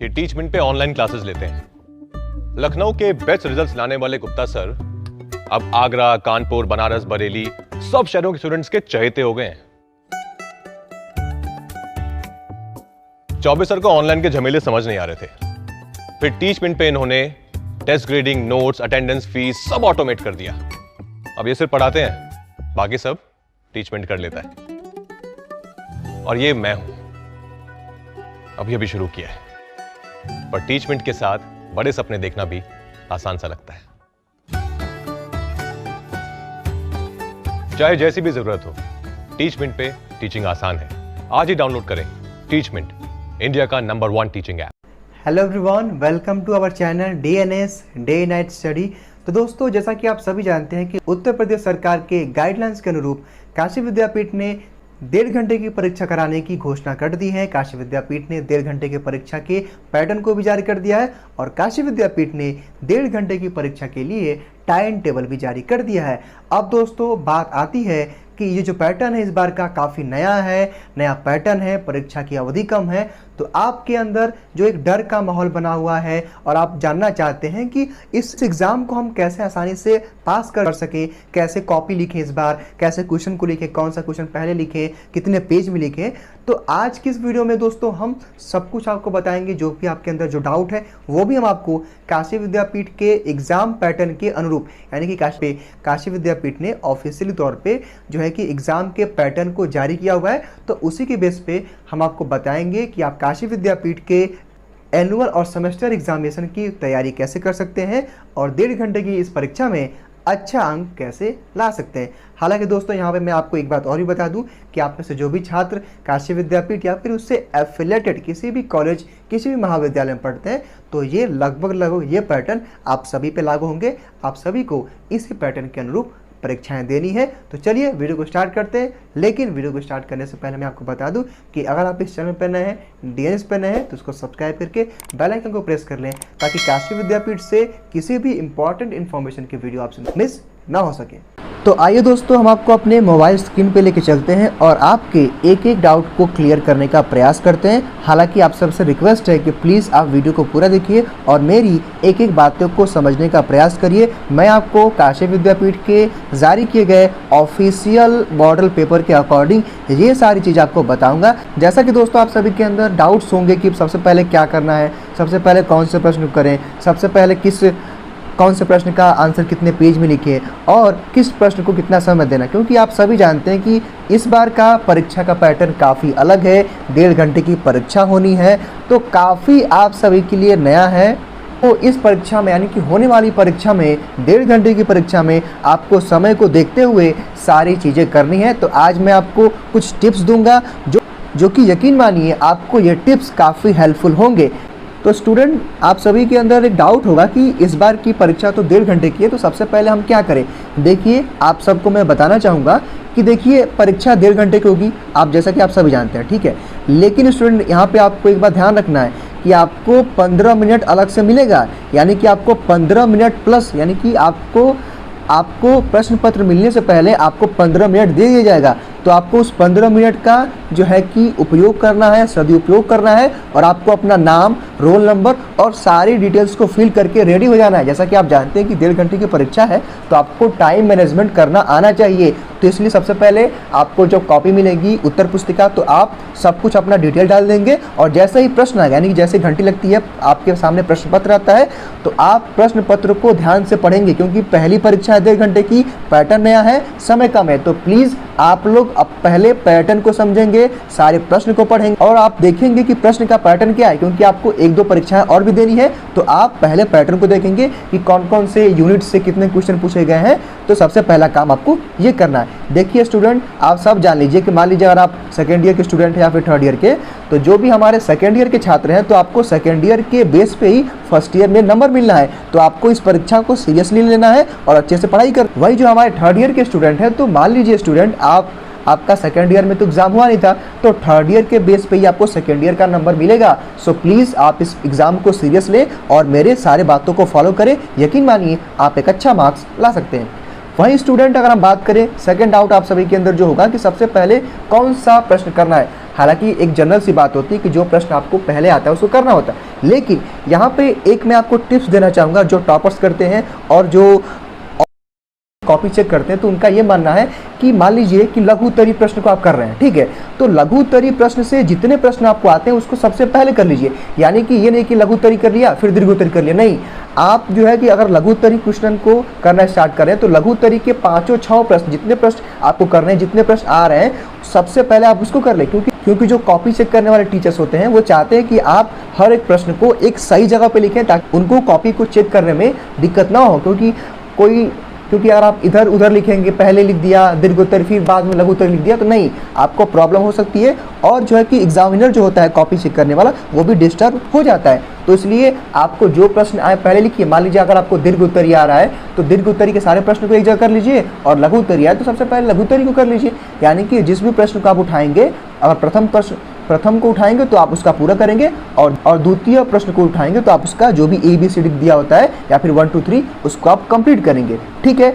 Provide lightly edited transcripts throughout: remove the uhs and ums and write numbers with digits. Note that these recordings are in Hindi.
ये टीचमेंट पे ऑनलाइन क्लासेस लेते हैं। लखनऊ के बेस्ट रिजल्ट्स लाने वाले गुप्ता सर अब आगरा, कानपुर, बनारस, बरेली सब शहरों के स्टूडेंट्स के चहेते हो गए हैं। चौबे सर को ऑनलाइन के झमेले समझ नहीं आ रहे थे, फिर टीचमेंट पे इन्होंने test grading, notes, attendance, fees सब ऑटोमेट कर दिया। अब ये सिर्फ पढ़ाते हैं, बाकी सब टीचमेंट कर लेता है। और ये मैं हूं, अभी शुरू किया है, पर टीचमेंट के साथ बड़े सपने देखना भी आसान सा लगता है। चाहे जैसी भी जरूरत हो, टीचमेंट पे टीचिंग आसान है। आज ही डाउनलोड करें टीचमेंट, इंडिया का number 1 teaching app. Hello everyone, welcome to our channel DNS day night study. तो दोस्तों, जैसा कि आप सभी जानते हैं कि उत्तर प्रदेश सरकार के गाइडलाइंस के अनुरूप काशी विद्यापीठ ने 1.5 घंटे की परीक्षा कराने की घोषणा कर दी है। काशी विद्यापीठ ने 1.5 घंटे की परीक्षा के पैटर्न को भी जारी कर दिया है और काशी विद्यापीठ ने 1.5 घंटे की परीक्षा के लिए टाइम टेबल भी जारी कर दिया है। अब दोस्तों, बात आती है कि ये जो पैटर्न है इस बार का काफ़ी नया पैटर्न है, परीक्षा की अवधि कम है, तो आपके अंदर जो एक डर का माहौल बना हुआ है और आप जानना चाहते हैं कि इस एग्ज़ाम को हम कैसे आसानी से पास कर सकें, कैसे कॉपी लिखें, इस बार कैसे क्वेश्चन को लिखें, कौन सा क्वेश्चन पहले लिखें, कितने पेज में लिखें। तो आज की इस वीडियो में दोस्तों हम सब कुछ आपको बताएंगे। जो भी आपके अंदर जो डाउट है वो भी हम आपको काशी विद्यापीठ के एग्ज़ाम पैटर्न के अनुरूप, यानी कि काशी विद्यापीठ ने ऑफिशियली तौर पे जो है कि एग्ज़ाम के पैटर्न को जारी किया हुआ है, तो उसी के बेस पे हम आपको बताएंगे कि आप काशी विद्यापीठ के एनुअल और सेमेस्टर एग्जामिनेशन की तैयारी कैसे कर सकते हैं और 1.5 घंटे की इस परीक्षा में अच्छा अंक कैसे ला सकते हैं। हालांकि दोस्तों, यहाँ पे मैं आपको एक बात और भी बता दूं कि आप में से जो भी छात्र काशी विद्यापीठ या फिर उससे एफिलेटेड किसी भी कॉलेज, किसी भी महाविद्यालय में पढ़ते हैं, तो ये लगभग ये पैटर्न आप सभी पे लागू होंगे। आप सभी को इसी पैटर्न के अनुरूप परीक्षाएं देनी है। तो चलिए वीडियो को स्टार्ट करते हैं। लेकिन वीडियो को स्टार्ट करने से पहले मैं आपको बता दूं कि अगर आप इस चैनल पर नए हैं, DNS पर नए हैं, तो उसको सब्सक्राइब करके बेल आइकन को प्रेस कर लें ताकि काशी विद्यापीठ से किसी भी इंपॉर्टेंट इन्फॉर्मेशन की वीडियो आपसे मिस ना हो सके। तो आइए दोस्तों, हम आपको अपने मोबाइल स्क्रीन पे लेके चलते हैं और आपके एक एक डाउट को क्लियर करने का प्रयास करते हैं। हालांकि आप सबसे रिक्वेस्ट है कि प्लीज़ आप वीडियो को पूरा देखिए और मेरी एक एक बातों को समझने का प्रयास करिए। मैं आपको काशी विद्यापीठ के जारी किए गए ऑफिशियल मॉडल पेपर के अकॉर्डिंग ये सारी चीज़ आपको बताऊँगा। जैसा कि दोस्तों, आप सभी के अंदर डाउट्स होंगे कि सबसे पहले क्या करना है, सबसे पहले कौन से प्रश्न करें, सबसे पहले कौन से प्रश्न का आंसर कितने पेज में लिखे और किस प्रश्न को कितना समय देना, क्योंकि आप सभी जानते हैं कि इस बार का परीक्षा का पैटर्न काफ़ी अलग है। 1.5 घंटे की परीक्षा होनी है, तो काफ़ी आप सभी के लिए नया है। तो इस परीक्षा में, यानी कि होने वाली परीक्षा में, 1.5 घंटे की परीक्षा में आपको समय को देखते हुए सारी चीज़ें करनी है। तो आज मैं आपको कुछ टिप्स दूंगा जो कि यकीन मानिए आपको ये टिप्स काफ़ी हेल्पफुल होंगे। तो स्टूडेंट, आप सभी के अंदर एक डाउट होगा कि इस बार की परीक्षा तो 1.5 घंटे की है, तो सबसे पहले हम क्या करें। देखिए, आप सबको मैं बताना चाहूँगा कि देखिए, परीक्षा 1.5 घंटे की होगी, आप जैसा कि आप सभी जानते हैं, ठीक है। लेकिन स्टूडेंट, यहाँ पे आपको एक बात ध्यान रखना है कि आपको 15 मिनट अलग से मिलेगा, यानी कि आपको 15 मिनट प्लस, यानी कि आपको प्रश्न पत्र मिलने से पहले आपको 15 मिनट दे दिया जाएगा। तो आपको उस 15 मिनट का जो है कि उपयोग करना है, सदुपयोग करना है और आपको अपना नाम, रोल नंबर और सारी डिटेल्स को फिल करके रेडी हो जाना है। जैसा कि आप जानते हैं कि 1.5 घंटे की परीक्षा है, तो आपको टाइम मैनेजमेंट करना आना चाहिए। तो इसलिए सबसे पहले आपको जो कॉपी मिलेगी उत्तर पुस्तिका, तो आप सब कुछ अपना डिटेल डाल देंगे और जैसे ही प्रश्न आएगा, यानी कि जैसे घंटी लगती है, आपके सामने प्रश्न पत्र आता है, तो आप प्रश्न पत्र को ध्यान से पढ़ेंगे, क्योंकि पहली परीक्षा है 1.5 घंटे की, पैटर्न नया है, समय कम है। तो प्लीज़ आप लोग अब पहले पैटर्न को समझेंगे, सारे प्रश्न को पढ़ेंगे और आप देखेंगे कि प्रश्न का पैटर्न क्या है, क्योंकि आपको 1-2 परीक्षाएं और भी देनी है। तो आप पहले पैटर्न को देखेंगे कि कौन कौन से यूनिट से कितने क्वेश्चन पूछे गए हैं। तो सबसे पहला काम आपको ये करना है। देखिए स्टूडेंट, आप सब जान लीजिए कि मान लीजिए अगर आप सेकेंड ईयर के स्टूडेंट हैं या फिर थर्ड ईयर के, तो जो भी हमारे सेकेंड ईयर के छात्र हैं, तो आपको सेकेंड ईयर के बेस पे ही फर्स्ट ईयर में नंबर मिलना है। तो आपको इस परीक्षा को सीरियसली लेना है और अच्छे से पढ़ाई कर। वही जो हमारे थर्ड ईयर के स्टूडेंट हैं, तो मान लीजिए स्टूडेंट, आपका सेकेंड ईयर में तो एग्जाम हुआ नहीं था, तो थर्ड ईयर के बेस पे ही आपको सेकेंड ईयर का नंबर मिलेगा। सो प्लीज़ आप इस एग्जाम को सीरियस लें और मेरे सारे बातों को फॉलो करें। यकीन मानिए आप एक अच्छा मार्क्स ला सकते हैं। वहीं स्टूडेंट, अगर हम बात करें, सेकंड डाउट आप सभी के अंदर जो होगा कि सबसे पहले कौन सा प्रश्न करना है। हालांकि एक जनरल सी बात होती है कि जो प्रश्न आपको पहले आता है उसको करना होता है, लेकिन यहाँ पे एक मैं आपको टिप्स देना चाहूँगा जो टॉपर्स करते हैं और जो कॉपी चेक करते हैं। तो उनका ये मानना है कि मान लीजिए कि लघु उत्तरीय प्रश्न को आप कर रहे हैं, ठीक है, तो लघु उत्तरीय प्रश्न से जितने प्रश्न आपको आते हैं उसको सबसे पहले कर लीजिए। यानी कि ये नहीं कि लघु उत्तरीय कर लिया फिर दीर्घ उत्तरीय कर लिया, नहीं, आप जो है कि अगर लघु उत्तरीय क्वेश्चन को करना स्टार्ट करें तो लघु उत्तरीय के 5-6 प्रश्न जितने प्रश्न आपको करने हैं, जितने प्रश्न आ रहे हैं, सबसे पहले आप उसको कर लें। क्योंकि जो कॉपी चेक करने वाले टीचर्स होते हैं वो चाहते हैं कि आप हर एक प्रश्न को एक सही जगह पे लिखें ताकि उनको कॉपी को चेक करने में दिक्कत ना हो। क्योंकि अगर आप इधर उधर लिखेंगे, पहले लिख दिया दीर्घ उत्तरीय फिर बाद में लघु उत्तरीय लिख दिया, तो नहीं, आपको प्रॉब्लम हो सकती है और जो है कि एग्जामिनर जो होता है कॉपी चेक करने वाला वो भी डिस्टर्ब हो जाता है। तो इसलिए आपको जो प्रश्न आए पहले लिखिए। मान लीजिए अगर आपको दीर्घ उत्तरीय आ रहा है तो दीर्घ उत्तरीय के सारे प्रश्न को एक जगह कर लीजिए, और लघु उत्तरीय आए तो सबसे पहले लघु उत्तरीय को कर लीजिए। यानी कि जिस भी प्रश्न को आप उठाएंगे, अगर प्रथम को उठाएंगे तो आप उसका पूरा करेंगे, और द्वितीय प्रश्न को उठाएंगे तो आप उसका जो भी ABCD दिया होता है या फिर 1 2 3 उसको आप कंप्लीट करेंगे, ठीक है।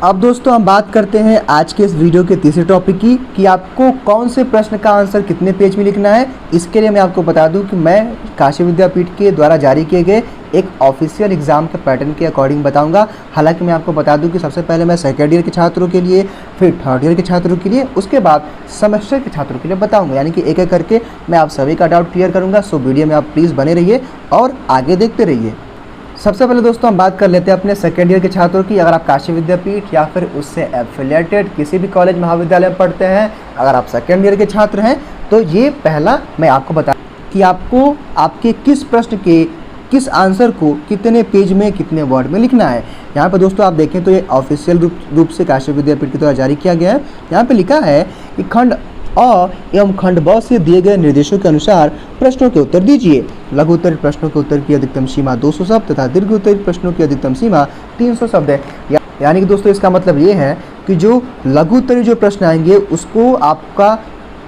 अब दोस्तों हम बात करते हैं आज के इस वीडियो के तीसरे टॉपिक की कि आपको कौन से प्रश्न का आंसर कितने पेज में लिखना है। इसके लिए मैं आपको बता दूं कि मैं काशी विद्यापीठ के द्वारा जारी किए गए एक ऑफिशियल एग्जाम के पैटर्न के अकॉर्डिंग बताऊंगा। हालांकि मैं आपको बता दूं कि सबसे पहले मैं सेकेंड ईयर के छात्रों के लिए, फिर थर्ड ईयर के छात्रों के लिए, उसके बाद सेमेस्टर के छात्रों के लिए बताऊंगा। यानी कि एक एक करके मैं आप सभी का डाउट क्लियर करूँगा। सो वीडियो में आप प्लीज़ बने रहिए और आगे देखते रहिए। सबसे पहले दोस्तों हम बात कर लेते हैं अपने सेकेंड ईयर के छात्रों की। अगर आप काशी विद्यापीठ या फिर उससे एफिलिएटेड किसी भी कॉलेज महाविद्यालय में पढ़ते हैं, अगर आप सेकेंड ईयर के छात्र हैं, तो ये पहला मैं आपको बता कि आपको आपके किस प्रश्न के किस आंसर को कितने पेज में कितने वर्ड में लिखना है। यहाँ पर दोस्तों आप देखें तो ये ऑफिशियल रूप से काशी विद्यापीठ के द्वारा जारी किया गया है। यहाँ पर लिखा है कि खंड अ एवं खंड ब से दिए गए निर्देशों के अनुसार प्रश्नों के उत्तर दीजिए। लघु उत्तरीय प्रश्नों के उत्तर की अधिकतम सीमा 200 शब्द तथा दीर्घ उत्तरीय प्रश्नों की अधिकतम सीमा 300 शब्द है। यानी कि दोस्तों इसका मतलब ये है कि जो लघु उत्तरीय जो प्रश्न आएंगे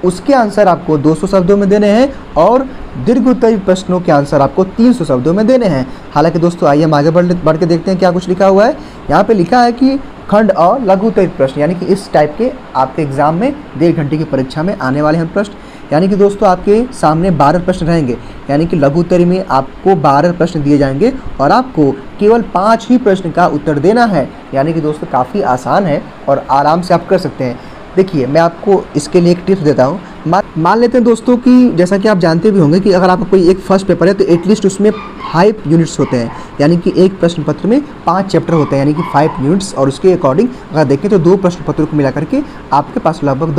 उसके आंसर आपको 200 शब्दों में देने हैं और दीर्घ उत्तरीय प्रश्नों के आंसर आपको 300 शब्दों में देने हैं। हालांकि दोस्तों आइए हम आगे बढ़ के देखते हैं क्या कुछ लिखा हुआ है। यहाँ पे लिखा है कि खंड अ लघु उत्तरीय प्रश्न, यानी कि इस टाइप के आपके एग्जाम में 1.5 घंटे की परीक्षा में आने वाले हैं प्रश्न। यानी कि दोस्तों आपके सामने 12 प्रश्न रहेंगे। यानी कि लघु उत्तरीय में आपको 12 प्रश्न दिए जाएंगे और आपको केवल 5 ही प्रश्न का उत्तर देना है। यानी कि दोस्तों काफ़ी आसान है और आराम से आप कर सकते हैं। देखिए मैं आपको इसके लिए एक टिप्स देता हूँ। मान लेते हैं दोस्तों कि जैसा कि आप जानते भी होंगे कि अगर आपका कोई एक फर्स्ट पेपर है तो एटलीस्ट उसमें 5 यूनिट्स होते हैं। यानी कि एक प्रश्न पत्र में 5 चैप्टर होते हैं, यानी कि 5 यूनिट्स। और उसके अकॉर्डिंग अगर देखें तो 2 प्रश्न पत्रों को मिला करके आपके पास लगभग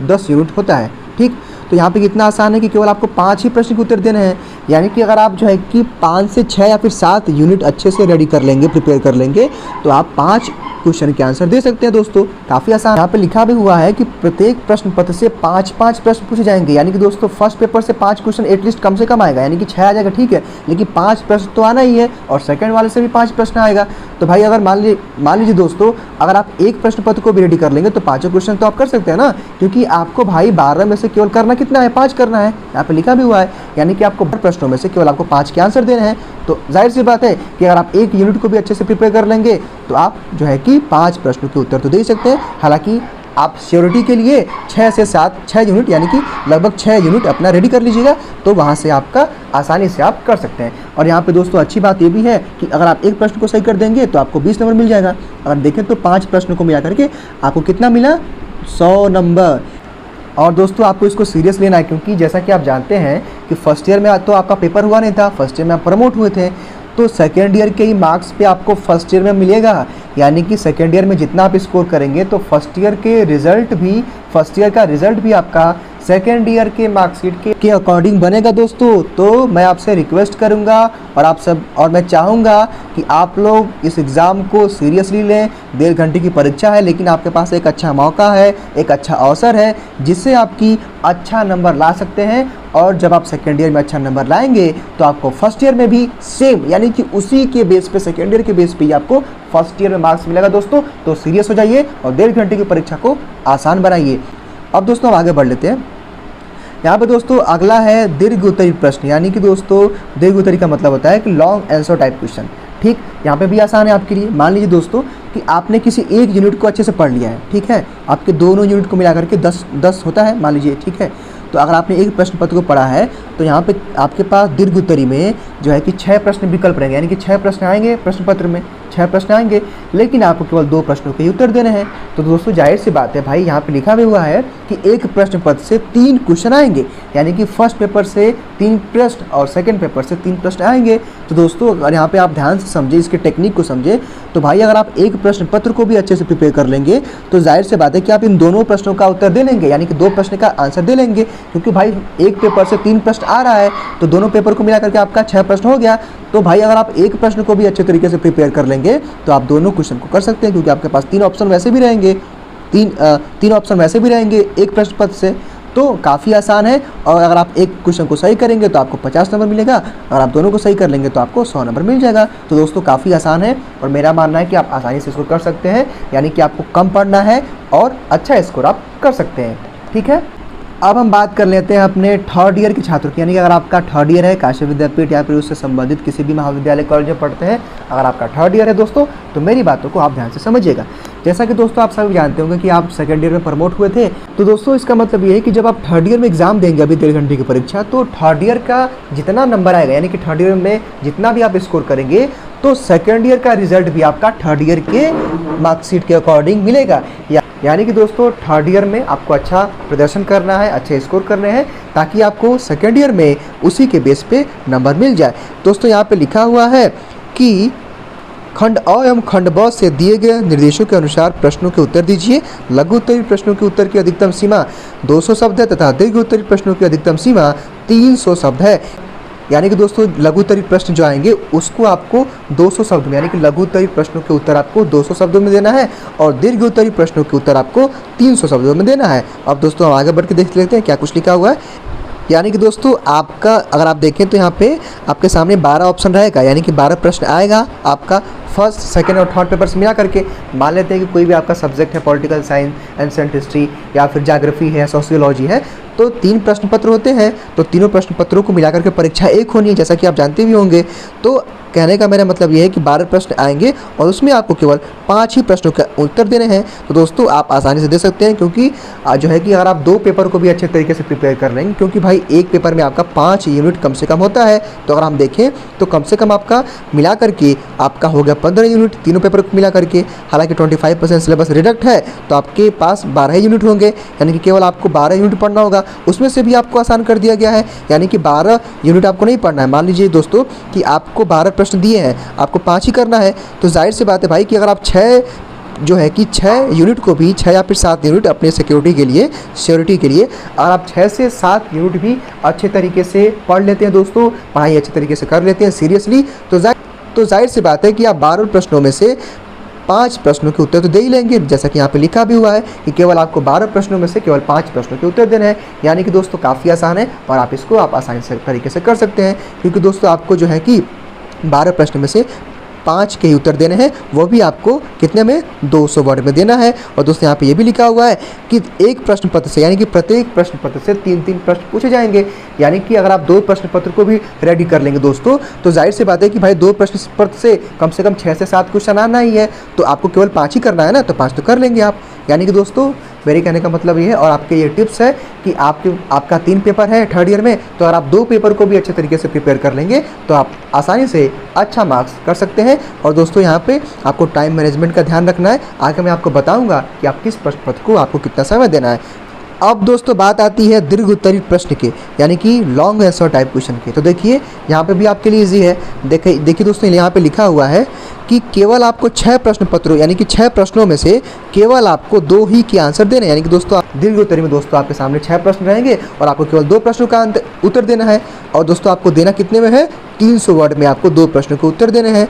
10 यूनिट होता है, ठीक। तो यहाँ पे कितना आसान है कि केवल आपको 5 ही प्रश्न के उत्तर देने हैं। यानी कि अगर आप जो है कि 5 से 6 या फिर 7 यूनिट अच्छे से रेडी कर लेंगे, प्रिपेयर कर लेंगे, तो आप 5 क्वेश्चन के आंसर दे सकते हैं दोस्तों। काफ़ी आसान। यहाँ पे लिखा भी हुआ है कि प्रत्येक प्रश्न पत्र से 5-5 प्रश्न पूछे जाएंगे। यानी कि दोस्तों फर्स्ट पेपर से 5 क्वेश्चन एटलीस्ट कम से कम आएगा, यानी कि 6 आ जाएगा, ठीक है, लेकिन 5 प्रश्न तो आना ही है। और सेकंड वाले से भी 5 प्रश्न आएगा। तो भाई अगर मान लीजिए दोस्तों अगर आप एक प्रश्न पत्र को भी रेडी कर लेंगे तो 5 क्वेश्चन तो आप कर सकते हैं ना, क्योंकि आपको भाई 12 में से केवल करना कितना है, 5 करना है। यहाँ पे लिखा भी हुआ है। यानी कि आपको प्रश्नों में से केवल आपको 5 के आंसर देने हैं। तो जाहिर सी बात है कि अगर आप एक यूनिट को भी अच्छे से प्रिपेयर कर लेंगे तो आप जो है कि 5 प्रश्नों के उत्तर तो दे ही सकते हैं। हालांकि आप श्योरिटी के लिए 6 से 6 यूनिट यानी कि लगभग 6 यूनिट अपना रेडी कर लीजिएगा, तो वहाँ से आपका आसानी से आप कर सकते हैं। और यहाँ पे दोस्तों अच्छी बात ये भी है कि अगर आप एक प्रश्न को सही कर देंगे तो आपको 20 नंबर मिल जाएगा। अगर देखें तो 5 प्रश्नों को मिला करके आपको कितना मिला, 100 नंबर। और दोस्तों आपको इसको सीरियस लेना है, क्योंकि जैसा कि आप जानते हैं कि फर्स्ट ईयर में तो आपका पेपर हुआ नहीं था, फर्स्ट ईयर में आप प्रमोट हुए थे, तो सेकेंड ईयर के ही मार्क्स पे आपको फर्स्ट ईयर में मिलेगा। यानी कि सेकेंड ईयर में जितना आप स्कोर करेंगे तो फर्स्ट ईयर का रिजल्ट भी आपका सेकेंड ईयर के मार्कशीट के अकॉर्डिंग बनेगा दोस्तों। तो मैं आपसे रिक्वेस्ट करूंगा और मैं चाहूँगा कि आप लोग इस एग्ज़ाम को सीरियसली लें। 1.5 घंटे की परीक्षा है, लेकिन आपके पास एक अच्छा मौका है, एक अच्छा अवसर है जिससे आपकी अच्छा नंबर ला सकते हैं। और जब आप सेकेंड ईयर में अच्छा नंबर लाएंगे तो आपको फर्स्ट ईयर में भी सेम, यानी कि उसी के बेस पे, सेकेंड ईयर के बेस पे ही आपको फर्स्ट ईयर में मार्क्स मिलेगा दोस्तों। तो सीरियस हो जाइए और 1.5 घंटे की परीक्षा को आसान बनाइए। अब दोस्तों हम आगे बढ़ लेते हैं। यहाँ पे दोस्तों अगला है दीर्घ उत्तरीय प्रश्न। यानी कि दोस्तों दीर्घ उत्तरीय का मतलब होता है कि लॉन्ग आंसर टाइप क्वेश्चन, ठीक। यहाँ पे भी आसान है आपके लिए। मान लीजिए दोस्तों कि आपने किसी एक यूनिट को अच्छे से पढ़ लिया है, ठीक है, आपके दोनों यूनिट को मिला करके 10 होता है मान लीजिए, ठीक है। तो अगर आपने एक प्रश्न पत्र को पढ़ा है तो यहाँ पे आपके पास दीर्घ उत्तरी में जो है कि 6 प्रश्न विकल्प रहेंगे, यानी कि 6 प्रश्न आएंगे प्रश्न पत्र में, 6 प्रश्न आएंगे, लेकिन आपको केवल 2 प्रश्नों के ही उत्तर देने हैं। तो दोस्तों जाहिर सी बात है भाई, यहाँ पे लिखा भी हुआ है कि एक प्रश्न पत्र से 3 क्वेश्चन आएंगे, यानी कि फर्स्ट पेपर से 3 प्रश्न और सेकंड पेपर से 3 प्रश्न आएंगे। तो दोस्तों अगर यहाँ पे आप ध्यान से समझे, इसके टेक्निक को समझे, तो भाई अगर आप एक प्रश्न पत्र को भी अच्छे से प्रिपेयर कर लेंगे तो जाहिर सी बात है कि आप इन दोनों प्रश्नों का उत्तर दे लेंगे, यानी कि 2 प्रश्न का आंसर दे लेंगे, क्योंकि भाई एक पेपर से 3 प्रश्न आ रहा है तो दोनों पेपर को मिला करके आपका 6 प्रश्न हो गया। तो भाई अगर आप एक प्रश्न को भी अच्छे तरीके से प्रिपेयर कर लेंगे तो आप दोनों क्वेश्चन को कर सकते हैं, क्योंकि आपके पास 3 ऑप्शन वैसे भी रहेंगे, तीन ऑप्शन वैसे भी रहेंगे एक प्रश्न पत्र से, तो काफ़ी आसान है। और अगर आप एक क्वेश्चन को सही करेंगे तो आपको 50 नंबर मिलेगा, अगर आप दोनों को सही कर लेंगे तो आपको 100 नंबर मिल जाएगा। तो दोस्तों काफ़ी आसान है और मेरा मानना है कि आप आसानी से इसको कर सकते हैं, यानी कि आपको कम पढ़ना है और अच्छा स्कोर आप कर सकते हैं। ठीक है, अब हम बात कर लेते हैं अपने थर्ड ईयर के छात्रों की, यानी कि अगर आपका थर्ड ईयर है काशी विद्यापीठ या फिर उससे संबंधित किसी भी महाविद्यालय कॉलेज में पढ़ते हैं, अगर आपका थर्ड ईयर है दोस्तों, तो मेरी बातों को आप ध्यान से समझिएगा। जैसा कि दोस्तों आप सभी जानते होंगे कि आप सेकंड ईयर में प्रमोट हुए थे, तो दोस्तों इसका मतलब ये है कि जब आप थर्ड ईयर में एग्जाम देंगे अभी 1.5 घंटे की परीक्षा, तो थर्ड ईयर का जितना नंबर आएगा, यानी कि थर्ड ईयर में जितना भी आप स्कोर करेंगे, तो सेकेंड ईयर का रिजल्ट भी आपका थर्ड ईयर के मार्कशीट के अकॉर्डिंग मिलेगा। यानी कि दोस्तों थर्ड ईयर में आपको अच्छा प्रदर्शन करना है, अच्छे स्कोर करने हैं, ताकि आपको सेकेंड ईयर में उसी के बेस पे नंबर मिल जाए। दोस्तों यहाँ पे लिखा हुआ है कि खंड अ एवं खंड ब से दिए गए निर्देशों के अनुसार प्रश्नों के उत्तर दीजिए। लघु उत्तरी प्रश्नों के उत्तर की अधिकतम सीमा 200 शब्द है तथा दीर्घ उत्तरी प्रश्नों की अधिकतम सीमा 300 शब्द है। यानी कि दोस्तों लघु उत्तरी प्रश्न जो आएंगे उसको आपको 200 शब्द में, यानी कि लघु उत्तरी प्रश्नों के उत्तर आपको 200 शब्दों में देना है और दीर्घ उत्तरी प्रश्नों के उत्तर आपको 300 शब्दों में देना है। अब दोस्तों हम आगे बढ़ के देख लेते हैं क्या कुछ लिखा हुआ है। यानी कि दोस्तों आपका अगर आप देखें तो यहाँ पे आपके सामने 12 ऑप्शन रहेगा, यानी कि 12 प्रश्न आएगा आपका फर्स्ट, सेकंड और थर्ड पेपर से मिला करके। मान लेते हैं कि कोई भी आपका सब्जेक्ट है पॉलिटिकल साइंस, एंशिएंट हिस्ट्री या फिर ज्योग्राफी है, सोशियोलॉजी है, तो 3 प्रश्न पत्र होते हैं, तो तीनों प्रश्न पत्रों को मिलाकर के परीक्षा एक होनी है, जैसा कि आप जानते भी होंगे। तो कहने का मेरा मतलब ये है कि 12 प्रश्न आएंगे और उसमें आपको केवल 5 ही प्रश्नों का उत्तर देने हैं। तो दोस्तों आप आसानी से दे सकते हैं, क्योंकि जो है कि अगर आप 2 पेपर को भी अच्छे तरीके से प्रिपेयर कर लेंगे, क्योंकि भाई एक पेपर में आपका 5 यूनिट कम से कम होता है, तो अगर हम देखें तो कम से कम आपका मिला करके आपका हो गया 15 यूनिट तीनों पेपर को मिला करके। हालांकि 25% सिलेबस रिडक्ट है, तो आपके पास 12 यूनिट होंगे, यानी कि केवल आपको 12 यूनिट पढ़ना होगा। उसमें से भी आपको आसान कर दिया गया है, यानी कि 12 यूनिट आपको नहीं पढ़ना है। मान लीजिए दोस्तों कि आपको 12 प्रश्न दिए हैं, आपको 5 ही करना है, तो जाहिर सी बात है भाई कि अगर आप 6 यूनिट को भी 6 या फिर 7 यूनिट अपने सिक्योरिटी के लिए और आप 6 से 7 यूनिट भी अच्छे तरीके से पढ़ लेते हैं दोस्तों, पढ़ाई अच्छे तरीके से कर लेते हैं सीरियसली, तो जाहिर सी बात है कि आप 12 प्रश्नों में से 5 प्रश्नों के उत्तर तो दे ही लेंगे। जैसा कि यहाँ पे लिखा भी हुआ है कि केवल आपको 12 प्रश्नों में से केवल 5 प्रश्नों के उत्तर देने हैं। यानी कि दोस्तों काफ़ी आसान है और आप इसको आसानी से तरीके से कर सकते हैं, क्योंकि दोस्तों आपको जो है कि 12 प्रश्न में से 5 के ही उत्तर देने हैं, वो भी आपको कितने में 200 वर्ड में देना है। और दोस्तों यहाँ पे ये भी लिखा हुआ है कि एक प्रश्न पत्र से, यानी कि प्रत्येक प्रश्न पत्र से 3-3 प्रश्न पूछे जाएंगे। यानी कि अगर आप 2 प्रश्न पत्र को भी रेडी कर लेंगे दोस्तों, तो जाहिर सी बात है कि भाई 2 प्रश्न पत्र से कम 6 से 7 क्वेश्चन आना ही है, तो आपको केवल 5 ही करना है ना, तो 5 तो कर लेंगे आप। यानी कि दोस्तों मेरे कहने का मतलब ये है, और आपके ये टिप्स है कि आपका 3 पेपर है थर्ड ईयर में, तो अगर आप 2 पेपर को भी अच्छे तरीके से प्रिपेयर कर लेंगे तो आप आसानी से अच्छा मार्क्स कर सकते हैं। और दोस्तों यहाँ पे आपको टाइम मैनेजमेंट का ध्यान रखना है। आगे मैं आपको बताऊंगा कि आप किस प्रश्न पत्र को आपको कितना समय देना है। अब दोस्तों बात आती है दीर्घ उत्तरी प्रश्न के, यानी कि लॉन्ग आंसर टाइप क्वेश्चन के। तो देखिए यहाँ पे भी आपके लिए इजी है। देखिए दोस्तों यहाँ पे लिखा हुआ है कि केवल आपको 6 प्रश्न पत्रों, यानी कि 6 प्रश्नों में से केवल आपको 2 ही के आंसर देने, यानी कि दोस्तों दीर्घ उत्तरी में दोस्तों आपके सामने 6 प्रश्न रहेंगे और आपको केवल 2 प्रश्नों का उत्तर देना है। और दोस्तों आपको देना कितने में है, 300 वर्ड में आपको 2 प्रश्नों के उत्तर देने हैं।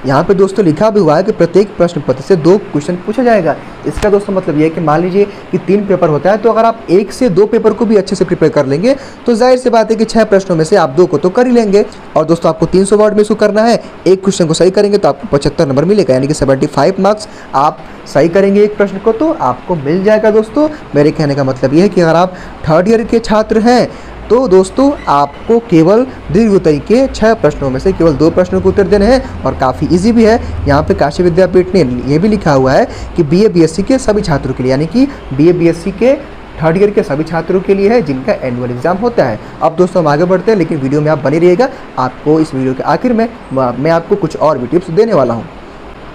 यहाँ पे दोस्तों लिखा भी हुआ है कि प्रत्येक प्रश्न पत्र से 2 क्वेश्चन पूछा जाएगा। इसका दोस्तों मतलब ये है कि मान लीजिए कि 3 पेपर होता है, तो अगर आप 1 से 2 पेपर को भी अच्छे से प्रिपेयर कर लेंगे तो जाहिर सी बात है कि 6 प्रश्नों में से आप 2 को तो कर ही लेंगे। और दोस्तों आपको 300 वर्ड में इसको करना है। एक क्वेश्चन को सही करेंगे तो आपको 75 नंबर मिलेगा, यानी कि 75 मार्क्स आप सही करेंगे एक प्रश्न को तो आपको मिल जाएगा। दोस्तों मेरे कहने का मतलब ये है कि अगर आप थर्ड ईयर के छात्र हैं तो दोस्तों आपको केवल दीर्घ उत्तरी के 6 प्रश्नों में से केवल 2 प्रश्नों के उत्तर देने हैं और काफ़ी इजी भी है। यहाँ पे काशी विद्यापीठ ने ये भी लिखा हुआ है कि BA BSc के सभी छात्रों के लिए, यानी कि BA BSc के थर्ड ईयर के सभी छात्रों के लिए है जिनका एनुअल एग्जाम होता है। अब दोस्तों हम आगे बढ़ते हैं, लेकिन वीडियो में आप बने रहिएगा। आपको इस वीडियो के आखिर में मैं आपको कुछ और भी टिप्स देने वाला हूँ।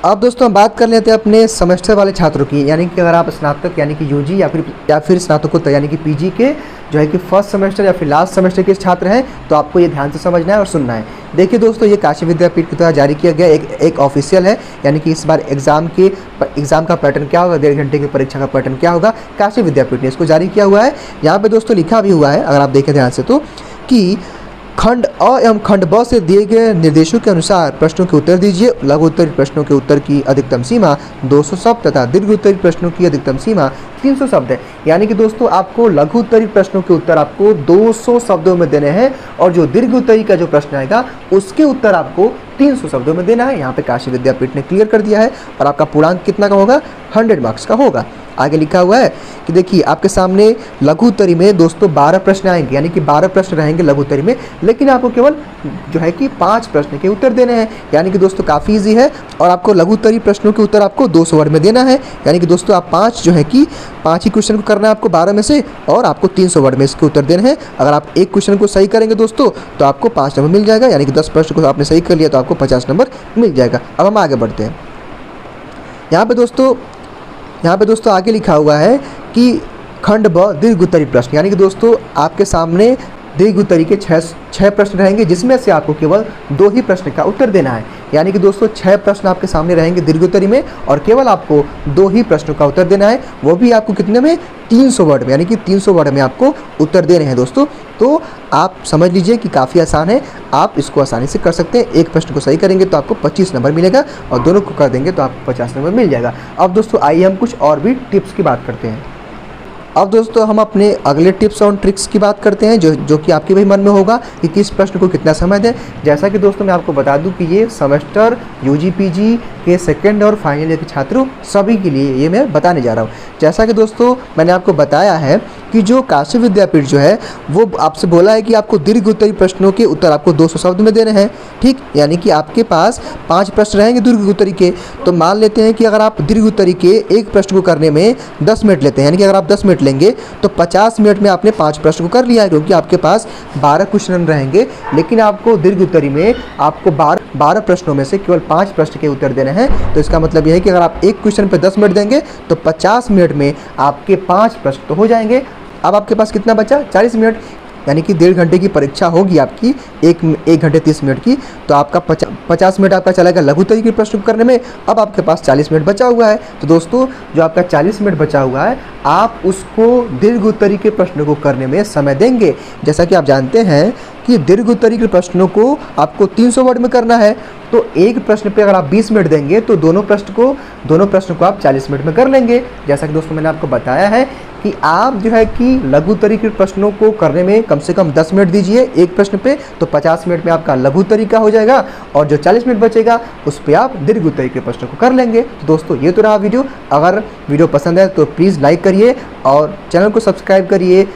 अब दोस्तों हम बात कर लेते हैं अपने सेमेस्टर वाले छात्रों की, यानी कि अगर आप स्नातक यानी कि यूजी या फिर स्नातकोत्तर यानी कि पीजी के जो है कि फर्स्ट सेमेस्टर या फिर लास्ट सेमेस्टर के छात्र हैं, तो आपको ये ध्यान से समझना है और सुनना है। देखिए दोस्तों, ये काशी विद्यापीठ की तरह जारी किया गया एक ऑफिशियल है, यानी कि इस बार एग्ज़ाम का पैटर्न क्या होगा, 1.5 घंटे की परीक्षा का पैटर्न क्या होगा, काशी विद्यापीठ ने इसको जारी किया हुआ है। यहाँ पर दोस्तों लिखा भी हुआ है, अगर आप देखें ध्यान से, तो कि खंड अ एवं खंड ब से दिए गए निर्देशों के अनुसार प्रश्नों के उत्तर दीजिए। लघु उत्तरीय प्रश्नों के उत्तर की अधिकतम सीमा 200 शब्द तथा दीर्घ उत्तरीय प्रश्नों की अधिकतम सीमा 300 शब्द है। यानी कि दोस्तों आपको लघु उत्तरीय प्रश्नों के उत्तर आपको 200 शब्दों में देने हैं, और जो दीर्घ उत्तरीय का जो प्रश्न आएगा उसके उत्तर आपको 300 शब्दों में देना है। यहाँ पे काशी विद्यापीठ ने क्लियर कर दिया है, और आपका पूर्णांक कितना का होगा, 100 मार्क्स का होगा। आगे लिखा हुआ है कि देखिए आपके सामने लघु उत्तरी में दोस्तों 12 प्रश्न आएंगे, यानी कि 12 प्रश्न रहेंगे लघु उत्तरी में, लेकिन आपको केवल जो है कि 5 प्रश्न के उत्तर देने हैं। यानी कि दोस्तों काफ़ी इजी है, और आपको लघु उत्तरी प्रश्नों के उत्तर आपको 200 वर्ड में देना है। यानी कि दोस्तों आप 5 जो है कि 5 ही क्वेश्चन को करना है आपको 12 में से, और आपको 300 वर्ड में इसके उत्तर देने हैं। अगर आप एक क्वेश्चन को सही करेंगे दोस्तों तो आपको 5 नंबर मिल जाएगा, यानी कि 10 प्रश्न को आपने सही कर लिया तो आपको 50 नंबर मिल जाएगा। अब हम आगे बढ़ते हैं। यहाँ पे दोस्तों आगे लिखा हुआ है कि खंड ब दीर्घ उत्तरीय प्रश्न, यानी कि दोस्तों आपके सामने दीर्घ उत्तरीय के 6 प्रश्न रहेंगे, जिसमें से आपको केवल 2 ही प्रश्न का उत्तर देना है। यानी कि दोस्तों 6 प्रश्न आपके सामने रहेंगे दीर्घ उत्तरीय में, और केवल आपको 2 ही प्रश्नों का उत्तर देना है, वो भी आपको कितने में, 300 वर्ड में, यानी कि 300 वर्ड में आपको उत्तर देने हैं दोस्तों। तो आप समझ लीजिए कि काफ़ी आसान है, आप इसको आसानी से कर सकते हैं। एक प्रश्न को सही करेंगे तो आपको 25 नंबर मिलेगा, और दोनों को कर देंगे तो आपको 50 नंबर मिल जाएगा। अब दोस्तों आइए हम कुछ और भी टिप्स की बात करते हैं। अब दोस्तों हम अपने अगले टिप्स और ट्रिक्स की बात करते हैं, जो कि आपके भी मन में होगा कि किस प्रश्न को कितना समय दें। जैसा कि दोस्तों मैं आपको बता दूं कि ये सेमेस्टर यूजी पीजी के सेकंड और फाइनल ईयर के छात्रों सभी के लिए ये मैं बताने जा रहा हूँ। जैसा कि दोस्तों मैंने आपको बताया है कि जो काशी विद्यापीठ जो है वो आपसे बोला है कि आपको दीर्घ उत्तरीय प्रश्नों के उत्तर आपको 200 शब्द में देने हैं, ठीक। यानी कि आपके पास 5 प्रश्न रहेंगे दीर्घ उत्तरीय के। तो मान लेते हैं कि अगर आप दीर्घ उत्तरीय के एक प्रश्न को करने में 10 मिनट लेते हैं, यानी कि अगर आप 10 मिनट लेंगे तो 50 मिनट में आपने 5 प्रश्न को कर लिया है, क्योंकि आपके पास 12 क्वेश्चन रहेंगे। लेकिन आपको दीर्घ उत्तरीय में आपको 12 प्रश्नों में से केवल 5 प्रश्न के उत्तर देने हैं। तो इसका मतलब यह है कि अगर आप एक क्वेश्चन पर 10 मिनट देंगे तो 50 मिनट में आपके 5 प्रश्न तो हो जाएंगे। अब आपके पास कितना बचा, 40 मिनट, यानी कि 1.5 घंटे की परीक्षा होगी आपकी, 1 घंटे 30 मिनट की। तो आपका 50 मिनट आपका चलेगा लघु उत्तरीय के प्रश्न करने में। अब आपके पास 40 मिनट बचा हुआ है। तो दोस्तों जो आपका 40 मिनट बचा हुआ है, आप उसको दीर्घ उत्तरीय के प्रश्नों को करने में समय देंगे। जैसा कि आप जानते हैं कि दीर्घ उत्तरीय के प्रश्नों को आपको 300 वर्ड में करना है, तो एक प्रश्न पे अगर आप 20 मिनट देंगे तो दोनों प्रश्न को आप 40 मिनट में कर लेंगे। जैसा कि दोस्तों मैंने आपको बताया है कि आप जो है कि लघु उत्तरीय के प्रश्नों को करने में कम से कम 10 मिनट दीजिए एक प्रश्न पे, तो 50 मिनट में आपका लघु उत्तरीय का हो जाएगा, और जो 40 मिनट बचेगा उस पर आप दीर्घ उत्तरीय के प्रश्न को कर लेंगे। तो दोस्तों ये तो रहा वीडियो। अगर वीडियो पसंद है तो प्लीज़ लाइक करिए और चैनल को सब्सक्राइब करिए।